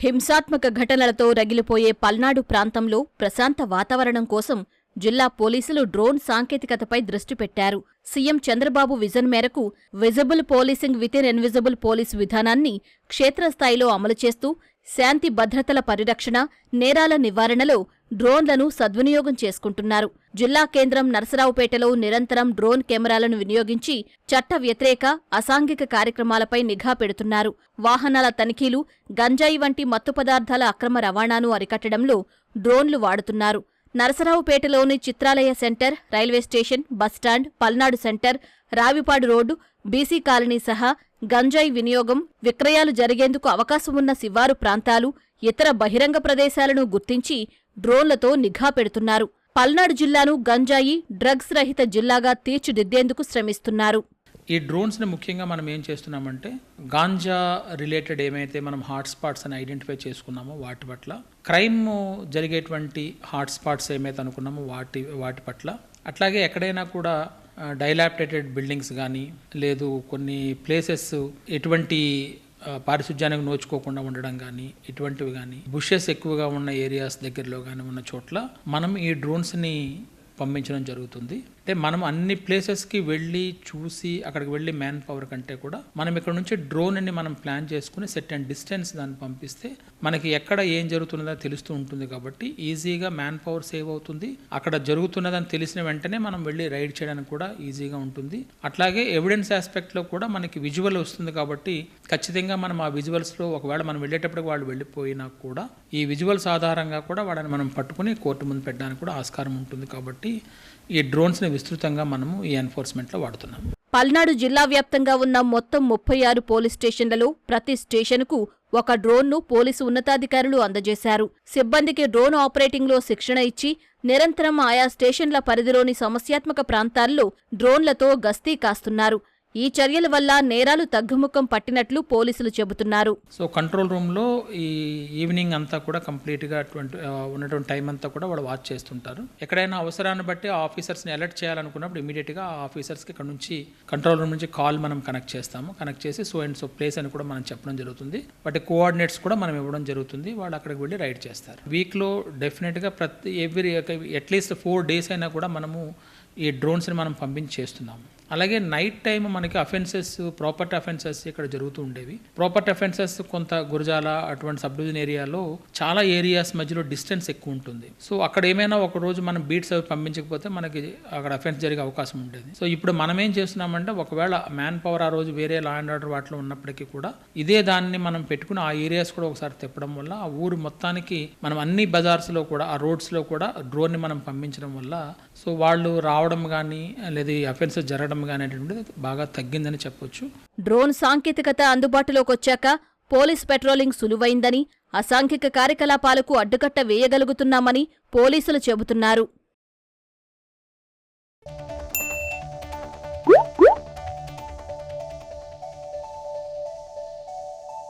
హింసాత్మక ఘటనలతో రగిలిపోయే పల్నాడు ప్రాంతంలో ప్రశాంత వాతావరణం కోసం జిల్లా పోలీసులు డ్రోన్ సాంకేతికతపై దృష్టి పెట్టారు. సీఎం చంద్రబాబు విజన్ మేరకు visible policing within invisible police విధానాన్ని క్షేత్రస్థాయిలో అమలు చేస్తూ శాంతి భద్రతల పరిరక్షణ, నేరాల నివారణలో డ్రోన్లను సద్వినియోగం చేసుకుంటున్నారు. జిల్లా కేంద్రం నరసరావుపేటలో నిరంతరం డ్రోన్ కెమెరాలను వినియోగించి చట్ట వ్యతిరేక, అసాంఘిక కార్యక్రమాలపై నిఘా పెడుతున్నారు. వాహనాల తనిఖీలు, గంజాయి వంటి మత్తు పదార్థాల అక్రమ రవాణాను అరికట్టడంలో డ్రోన్లు వాడుతున్నారు. నరసరావుపేటలోని Chitralaya centre, railway station, bus stand, Palnadu centre, Ravipadu road, BC colony సహా గంజాయి వినియోగం, విక్రయాలు జరిగేందుకు అవకాశమున్న శివారు ప్రాంతాలు, ఇతర బహిరంగ ప్రదేశాలను గుర్తించి డ్రోన్లతో నిఘా పెడుతున్నారు. పల్నాడు జిల్లాను గంజాయి, డ్రగ్స్ రహిత జిల్లాగా తీర్చిదిద్దేందుకు శ్రమిస్తున్నారు. ఈ డ్రోన్స్ని ముఖ్యంగా మనం ఏం చేస్తున్నామంటే గాంజా రిలేటెడ్ ఏమైతే మనం హాట్స్పాట్స్ అని ఐడెంటిఫై చేసుకున్నామో వాటి పట్ల, క్రైమ్ జరిగేటువంటి హాట్స్పాట్స్ ఏమైతే అనుకున్నామో వాటి పట్ల, అట్లాగే ఎక్కడైనా కూడా డైలాపిడేటెడ్ బిల్డింగ్స్ కానీ, లేదు కొన్ని ప్లేసెస్ ఎటువంటి పారిశుధ్యానికి నోచుకోకుండా ఉండడం కానీ, ఇటువంటివి కానీ, బుషెస్ ఎక్కువగా ఉన్న ఏరియాస్ దగ్గరలో కానీ ఉన్న చోట్ల మనం ఈ డ్రోన్స్ని పంపించడం జరుగుతుంది. అంటే మనం అన్ని ప్లేసెస్కి వెళ్ళి చూసి అక్కడికి వెళ్ళి మ్యాన్ పవర్ కంటే కూడా మనం ఇక్కడ నుంచి డ్రోన్ని మనం ప్లాన్ చేసుకుని సెట్ అండ్ డిస్టెన్స్ దాన్ని పంపిస్తే మనకి ఎక్కడ ఏం జరుగుతున్నదో తెలుస్తూ ఉంటుంది. కాబట్టి ఈజీగా మ్యాన్ పవర్ సేవ్ అవుతుంది. అక్కడ జరుగుతున్నదని తెలిసిన వెంటనే మనం వెళ్ళి రైడ్ చేయడానికి కూడా ఈజీగా ఉంటుంది. అట్లాగే ఎవిడెన్స్ ఆస్పెక్ట్లో కూడా మనకి విజువల్ వస్తుంది. కాబట్టి ఖచ్చితంగా మనం ఆ విజువల్స్లో ఒకవేళ మనం వెళ్ళేటప్పుడు వాళ్ళు వెళ్ళిపోయినా కూడా ఈ విజువల్స్ ఆధారంగా కూడా వాళ్ళని మనం పట్టుకుని కోర్టు ముందు పెట్టడానికి కూడా ఆస్కారం ఉంటుంది. కాబట్టి ఈ డ్రోన్స్ని విస్తృతంగా మనము ఈ ఎన్ఫోర్స్మెంట్లో వాడుతున్నాం. పల్నాడు జిల్లా వ్యాప్తంగా ఉన్న మొత్తం 36 పోలీస్ స్టేషన్లలో ప్రతి స్టేషన్కు ఒక డ్రోన్ను పోలీసు ఉన్నతాధికారులు అందజేశారు. సిబ్బందికి డ్రోన్ ఆపరేటింగ్లో శిక్షణ ఇచ్చి నిరంతరం ఆయా స్టేషన్ల పరిధిలోని సమస్యాత్మక ప్రాంతాల్లో డ్రోన్లతో గస్తీ కాస్తున్నారు. ఈ చర్యల వల్ల నేరాలు తగ్గుముఖం పట్టినట్లు పోలీసులు చెబుతున్నారు. సో కంట్రోల్ రూమ్లో ఈ ఈవినింగ్ అంతా కూడా కంప్లీట్గా ఉన్నటువంటి టైం అంతా కూడా వాళ్ళు వాచ్ చేస్తుంటారు. ఎక్కడైనా అవసరాన్ని బట్టి ఆ ఆఫీసర్స్ని అలర్ట్ చేయాలనుకున్నప్పుడు ఇమీడియట్గా ఆ ఆఫీసర్స్కి ఇక్కడ నుంచి కంట్రోల్ రూమ్ నుంచి కాల్ మనం కనెక్ట్ చేస్తాము. కనెక్ట్ చేసి సో అండ్ సో ప్లేస్ అని కూడా మనం చెప్పడం జరుగుతుంది. వాటి కోఆర్డినేట్స్ కూడా మనం ఇవ్వడం జరుగుతుంది. వాళ్ళు అక్కడికి వెళ్ళి రైడ్ చేస్తారు. వీక్లో డెఫినెట్గా అట్లీస్ట్ 4 days అయినా కూడా మనము ఈ డ్రోన్స్ని మనం పంపించి చేస్తున్నాము. అలాగే నైట్ టైం మనకి అఫెన్సెస్, ప్రాపర్టీ అఫెన్సెస్ ఇక్కడ జరుగుతూ ఉండేవి. ప్రాపర్టీ అఫెన్సెస్ కొంత గురజాల అటువంటి సబ్ డివిజన్ ఏరియాలో చాలా ఏరియాస్ మధ్యలో డిస్టెన్స్ ఎక్కువ ఉంటుంది. సో అక్కడ ఏమైనా ఒక రోజు మనం బీట్స్ అవి పంపించకపోతే మనకి అక్కడ అఫెన్స్ జరిగే అవకాశం ఉండేది. సో ఇప్పుడు మనం ఏం చేస్తున్నామంటే ఒకవేళ మ్యాన్ పవర్ ఆ రోజు వేరే లా అండ్ ఆర్డర్ వాటిలో ఉన్నప్పటికీ కూడా ఇదే దాన్ని మనం పెట్టుకుని ఆ ఏరియాస్ కూడా ఒకసారి తిప్పడం వల్ల ఆ ఊరు మొత్తానికి మనం అన్ని బజార్స్లో కూడా ఆ రోడ్స్లో కూడా డ్రోన్ని మనం పంపించడం వల్ల సో వాళ్ళు రావడం కానీ లేదా అఫెన్సెస్ జరగడం బాగా తగ్గిందని చెప్పొచ్చు. డ్రోన్ సాంకేతికత అందుబాటులోకొచ్చాక పోలీస్ పెట్రోలింగ్ సులువైందని, అసాంఘిక కార్యకలాపాలకు అడ్డుకట్ట వేయగలుగుతున్నామని పోలీసులు చెబుతున్నారు.